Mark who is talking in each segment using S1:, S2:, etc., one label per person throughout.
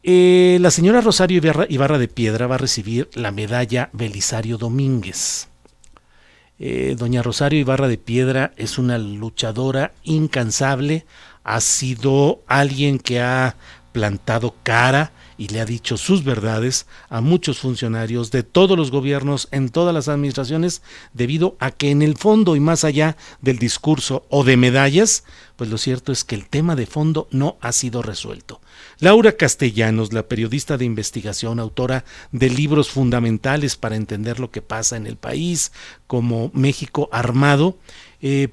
S1: La señora Rosario Ibarra de Piedra va a recibir la medalla Belisario Domínguez. Doña Rosario Ibarra de Piedra es una luchadora incansable, ha sido alguien que ha plantado cara y le ha dicho sus verdades a muchos funcionarios de todos los gobiernos en todas las administraciones, debido a que en el fondo y más allá del discurso o de medallas, pues lo cierto es que el tema de fondo no ha sido resuelto. Laura Castellanos, la periodista de investigación, autora de libros fundamentales para entender lo que pasa en el país, como México Armado,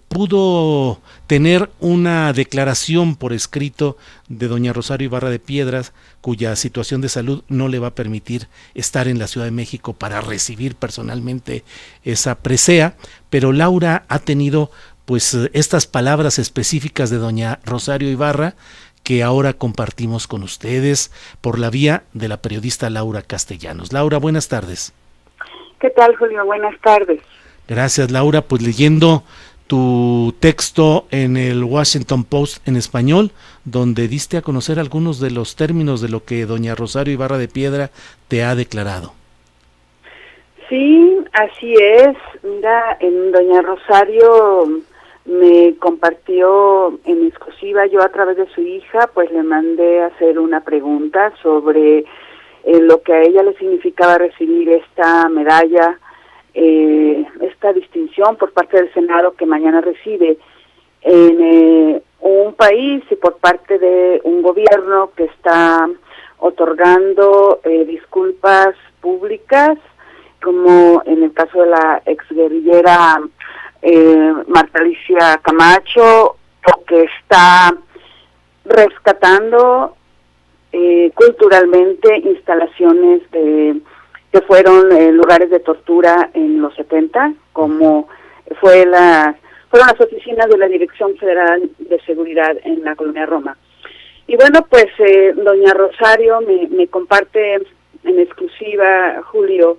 S1: pudo tener una declaración por escrito de doña Rosario Ibarra de Piedras, cuya situación de salud no le va a permitir estar en la Ciudad de México para recibir personalmente esa presea, pero Laura ha tenido pues estas palabras específicas de doña Rosario Ibarra que ahora compartimos con ustedes por la vía de la periodista Laura Castellanos. Laura, buenas tardes.
S2: ¿Qué tal, Julio? Buenas tardes.
S1: Gracias, Laura. Pues leyendo tu texto en el Washington Post en español, donde diste a conocer algunos de los términos de lo que doña Rosario Ibarra de Piedra te ha declarado.
S2: Sí, así es. Mira, en doña Rosario me compartió en exclusiva, yo a través de su hija, pues le mandé a hacer una pregunta sobre lo que a ella le significaba recibir esta medalla, esta distinción por parte del Senado que mañana recibe en un país y por parte de un gobierno que está otorgando disculpas públicas, como en el caso de la exguerrillera Marta Alicia Camacho, que está rescatando culturalmente instalaciones que fueron lugares de tortura en los 70, como fueron las oficinas de la Dirección Federal de Seguridad en la Colonia Roma. Y bueno, pues doña Rosario me comparte en exclusiva, Julio,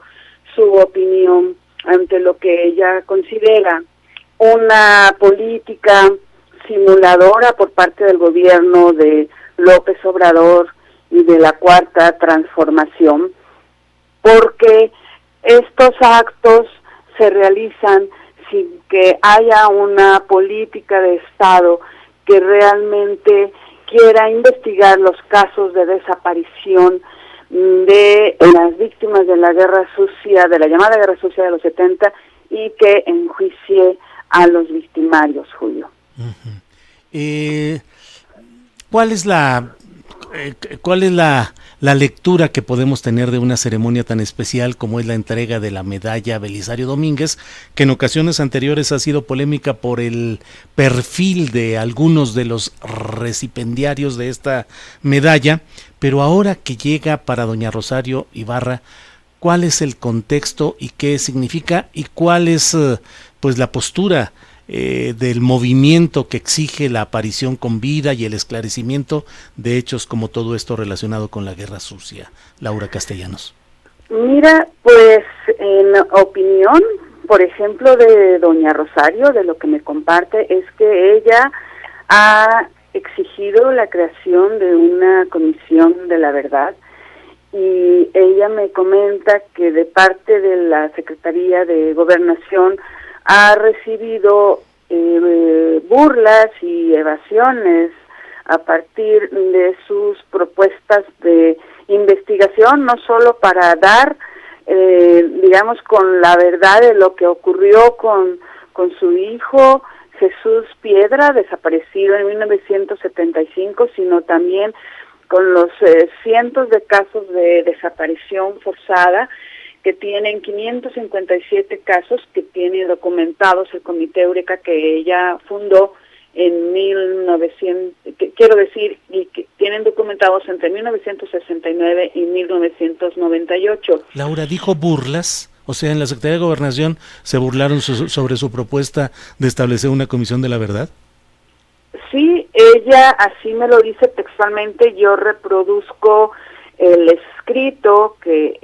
S2: su opinión ante lo que ella considera una política simuladora por parte del gobierno de López Obrador y de la Cuarta Transformación, porque estos actos se realizan sin que haya una política de Estado que realmente quiera investigar los casos de desaparición de las víctimas de la guerra sucia, de la llamada guerra sucia de los 70, y que enjuicie a los victimarios, Julio.
S1: ¿Cuál es la lectura que podemos tener de una ceremonia tan especial como es la entrega de la medalla Belisario Domínguez, que en ocasiones anteriores ha sido polémica por el perfil de algunos de los recipiendarios de esta medalla, pero ahora que llega para doña Rosario Ibarra, ¿cuál es el contexto y qué significa y cuál es pues la postura del movimiento que exige la aparición con vida y el esclarecimiento de hechos como todo esto relacionado con la guerra sucia? Laura Castellanos.
S2: Mira, pues en opinión, por ejemplo, de doña Rosario, de lo que me comparte, es que ella ha exigido la creación de una comisión de la verdad, y ella me comenta que de parte de la Secretaría de Gobernación ha recibido burlas y evasiones a partir de sus propuestas de investigación, no solo para dar, digamos, con la verdad de lo que ocurrió con su hijo Jesús Piedra, desaparecido en 1975, sino también con los cientos de casos de desaparición forzada que tienen 557 casos que tiene documentados el Comité Eureka que ella fundó en 1900, quiero decir, y que tienen documentados entre 1969 y 1998.
S1: Laura, dijo burlas, o sea, en la Secretaría de Gobernación se burlaron sobre su propuesta de establecer una comisión de la verdad.
S2: Sí, ella así me lo dice textualmente. Yo reproduzco el escrito que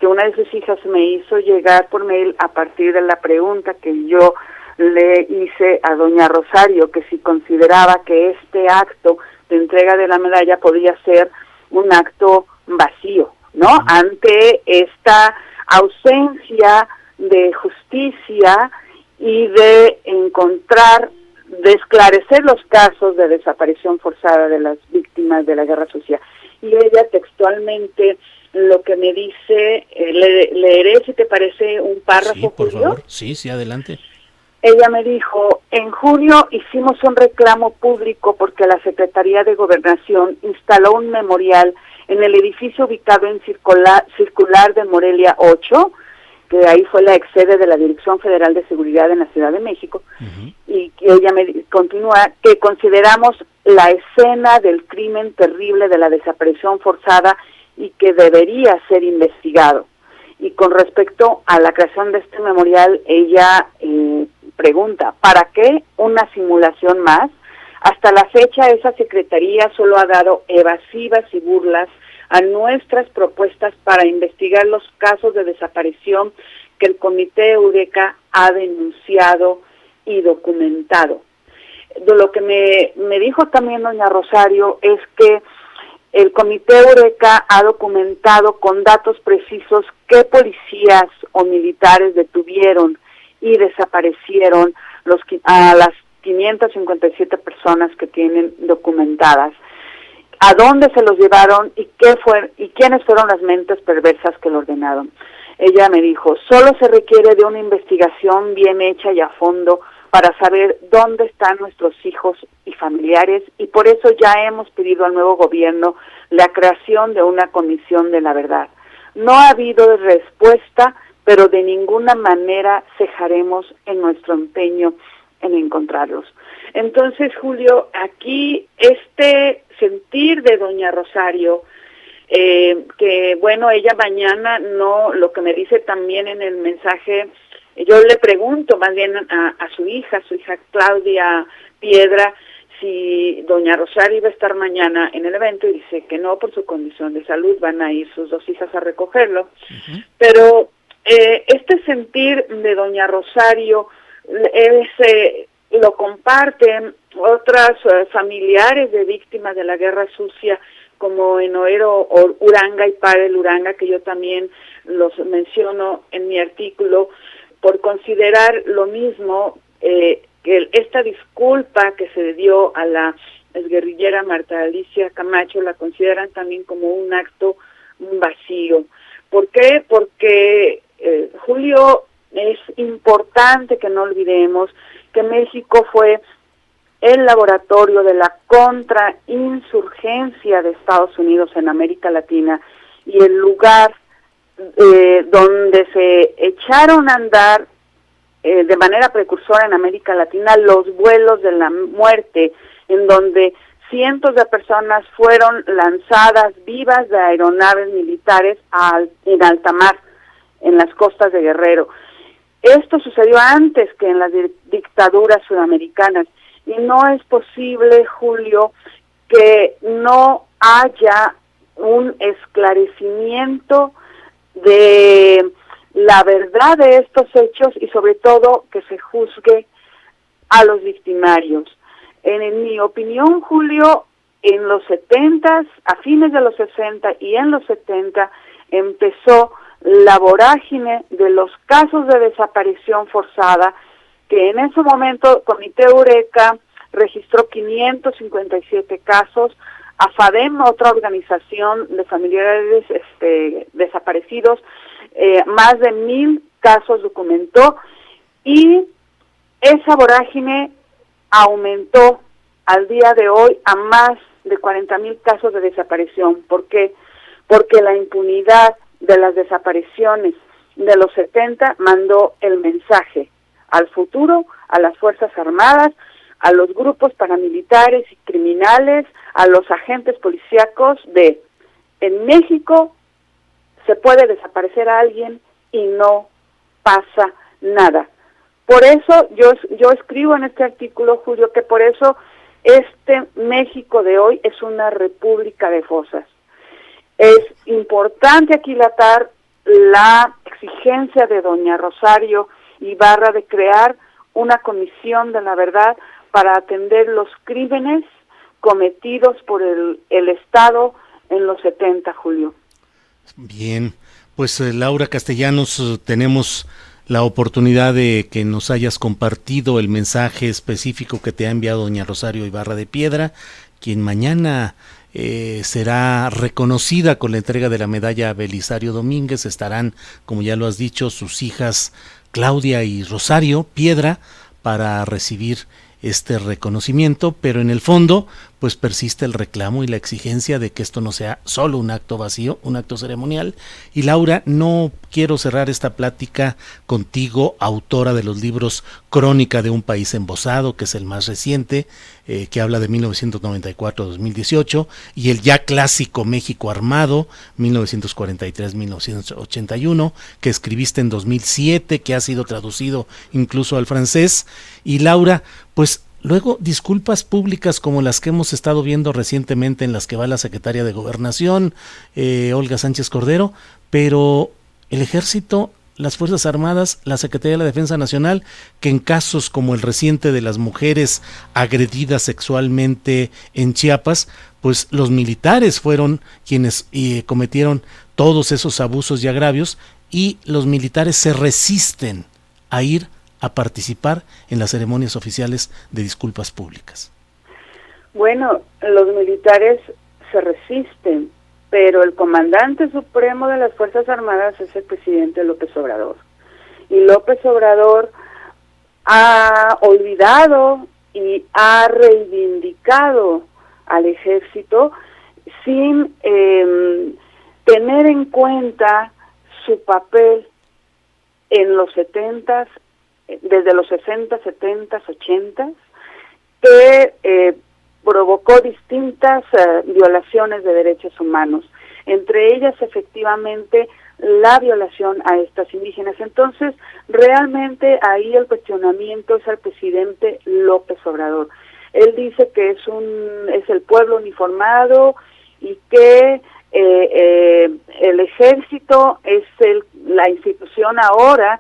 S2: una de sus hijas me hizo llegar por mail a partir de la pregunta que yo le hice a doña Rosario, que si consideraba que este acto de entrega de la medalla podía ser un acto vacío, ¿no? Ante esta ausencia de justicia y de esclarecer los casos de desaparición forzada de las víctimas de la guerra sucia. Y ella textualmente lo que me dice, leeré si te parece un párrafo.
S1: Sí, por favor, sí, adelante.
S2: Ella me dijo, en junio hicimos un reclamo público porque la Secretaría de Gobernación instaló un memorial en el edificio ubicado en Circular de Morelia 8, que ahí fue la ex sede de la Dirección Federal de Seguridad en la Ciudad de México, y que ella me continúa que consideramos la escena del crimen terrible de la desaparición forzada y que debería ser investigado. Y con respecto a la creación de este memorial, ella pregunta, ¿para qué una simulación más? Hasta la fecha esa secretaría solo ha dado evasivas y burlas a nuestras propuestas para investigar los casos de desaparición que el Comité Eureka ha denunciado y documentado. De lo que me dijo también doña Rosario es que el Comité Eureka ha documentado con datos precisos qué policías o militares detuvieron y desaparecieron a las 557 personas que tienen documentadas, a dónde se los llevaron y quiénes fueron las mentes perversas que lo ordenaron. Ella me dijo, solo se requiere de una investigación bien hecha y a fondo para saber dónde están nuestros hijos y familiares, y por eso ya hemos pedido al nuevo gobierno la creación de una comisión de la verdad. No ha habido respuesta, pero de ninguna manera cejaremos en nuestro empeño en encontrarlos. Entonces, Julio, aquí este sentir de doña Rosario, que bueno, ella mañana no, lo que me dice también en el mensaje, yo le pregunto más bien a su hija Claudia Piedra, si doña Rosario iba a estar mañana en el evento, y dice que no, por su condición de salud, van a ir sus dos hijas a recogerlo. Pero este sentir de doña Rosario lo comparten otras familiares de víctimas de la guerra sucia, como Enoero Uranga y Pavel Uranga, que yo también los menciono en mi artículo, por considerar lo mismo, que esta disculpa que se dio a la exguerrillera Marta Alicia Camacho la consideran también como un acto vacío. ¿Por qué? Porque, Julio, es importante que no olvidemos que México fue el laboratorio de la contrainsurgencia de Estados Unidos en América Latina y el lugar donde se echaron a andar de manera precursora en América Latina los vuelos de la muerte, en donde cientos de personas fueron lanzadas vivas de aeronaves militares en alta mar, en las costas de Guerrero. Esto sucedió antes que en las dictaduras sudamericanas, y no es posible, Julio, que no haya un esclarecimiento de la verdad de estos hechos y sobre todo que se juzgue a los victimarios. En mi opinión, Julio, en los 70, a fines de los 60 y en los 70, empezó la vorágine de los casos de desaparición forzada, que en ese momento Comité Eureka registró 557 casos, AFADEM, otra organización de familiares desaparecidos, más de 1,000 casos documentó, y esa vorágine aumentó al día de hoy a más de 40,000 casos de desaparición. ¿Por qué? Porque la impunidad de las desapariciones de los 70 mandó el mensaje al futuro, a las Fuerzas Armadas, a los grupos paramilitares y criminales, a los agentes policíacos de: en México se puede desaparecer a alguien y no pasa nada. Por eso yo escribo en este artículo, Julio, que por eso este México de hoy es una república de fosas. Es importante aquilatar la exigencia de doña Rosario Ibarra de crear una comisión de la verdad para atender los crímenes cometidos por el Estado en los 70, Julio.
S1: Bien, pues Laura Castellanos, tenemos la oportunidad de que nos hayas compartido el mensaje específico que te ha enviado doña Rosario Ibarra de Piedra, quien mañana será reconocida con la entrega de la medalla Belisario Domínguez. Estarán, como ya lo has dicho, sus hijas Claudia y Rosario Piedra para recibir este reconocimiento, pero en el fondo pues persiste el reclamo y la exigencia de que esto no sea solo un acto vacío, un acto ceremonial. Y Laura, no quiero cerrar esta plática contigo, autora de los libros Crónica de un país embosado, que es el más reciente, que habla de 1994-2018, y el ya clásico México Armado, 1943-1981, que escribiste en 2007, que ha sido traducido incluso al francés. Y Laura, pues luego disculpas públicas como las que hemos estado viendo recientemente, en las que va la secretaria de Gobernación, Olga Sánchez Cordero, pero el Ejército, las Fuerzas Armadas, la Secretaría de la Defensa Nacional, que en casos como el reciente de las mujeres agredidas sexualmente en Chiapas, pues los militares fueron quienes cometieron todos esos abusos y agravios, y los militares se resisten a ir a participar en las ceremonias oficiales de disculpas públicas.
S2: Bueno, los militares se resisten, pero el comandante supremo de las Fuerzas Armadas es el presidente López Obrador. Y López Obrador ha olvidado y ha reivindicado al ejército sin tener en cuenta su papel en los 70s, desde los 60, 70, 80, que provocó distintas violaciones de derechos humanos, entre ellas efectivamente la violación a estas indígenas. Entonces, realmente ahí el cuestionamiento es al presidente López Obrador. Él dice que es el pueblo uniformado y que el ejército es la institución ahora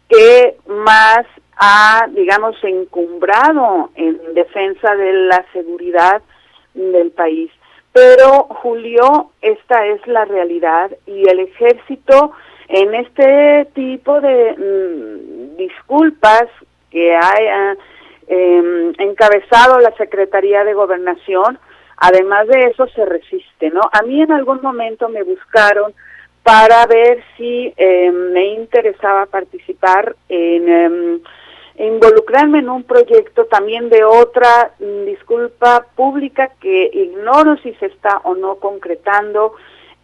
S2: que más ha, digamos, encumbrado en defensa de la seguridad del país. Pero, Julio, esta es la realidad, y el ejército en este tipo de disculpas que ha encabezado la Secretaría de Gobernación, además de eso se resiste, ¿no? A mí en algún momento me buscaron para ver si me interesaba participar en involucrarme en un proyecto también de otra disculpa pública que ignoro si se está o no concretando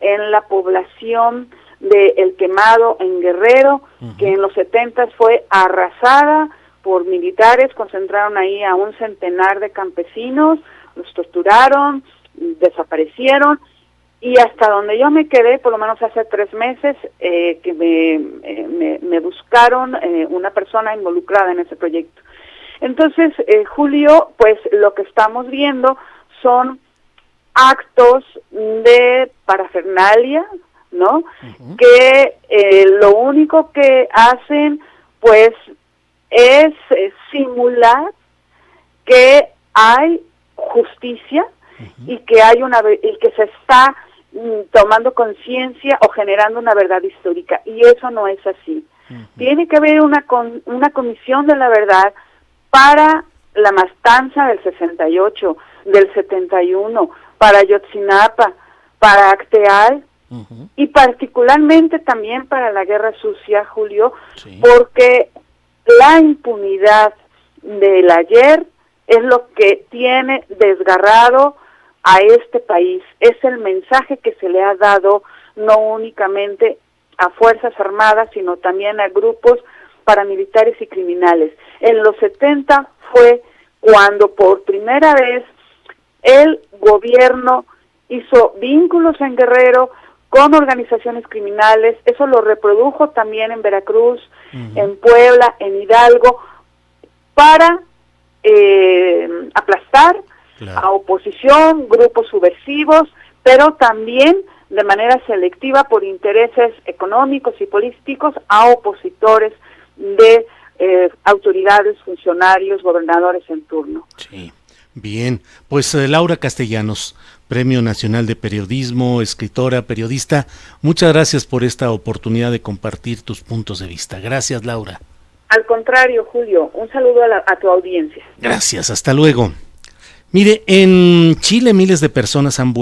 S2: en la población de El Quemado en Guerrero, que en los 70 fue arrasada por militares, concentraron ahí a 100 de campesinos, los torturaron, desaparecieron. Y hasta donde yo me quedé, por lo menos hace 3 meses, que me buscaron una persona involucrada en ese proyecto. Entonces, Julio, pues lo que estamos viendo son actos de parafernalia, ¿no? Que lo único que hacen, pues, es simular que hay justicia y que hay y que se está tomando conciencia o generando una verdad histórica, y eso no es así. Tiene que haber una comisión de la verdad para la matanza del 68, del 71, para Ayotzinapa, para Acteal, y particularmente también para la Guerra Sucia, Julio, porque la impunidad del ayer es lo que tiene desgarrado a este país. Es el mensaje que se le ha dado no únicamente a Fuerzas Armadas, sino también a grupos paramilitares y criminales. En los 70 fue cuando por primera vez el gobierno hizo vínculos en Guerrero con organizaciones criminales. Eso lo reprodujo también en Veracruz, en Puebla, en Hidalgo, para aplastar a oposición, grupos subversivos, pero también de manera selectiva por intereses económicos y políticos a opositores de autoridades, funcionarios, gobernadores en turno.
S1: Sí. Bien, pues Laura Castellanos, Premio Nacional de Periodismo, escritora, periodista, muchas gracias por esta oportunidad de compartir tus puntos de vista. Gracias, Laura.
S2: Al contrario, Julio, un saludo a tu audiencia.
S1: Gracias, hasta luego. Mire, en Chile miles de personas han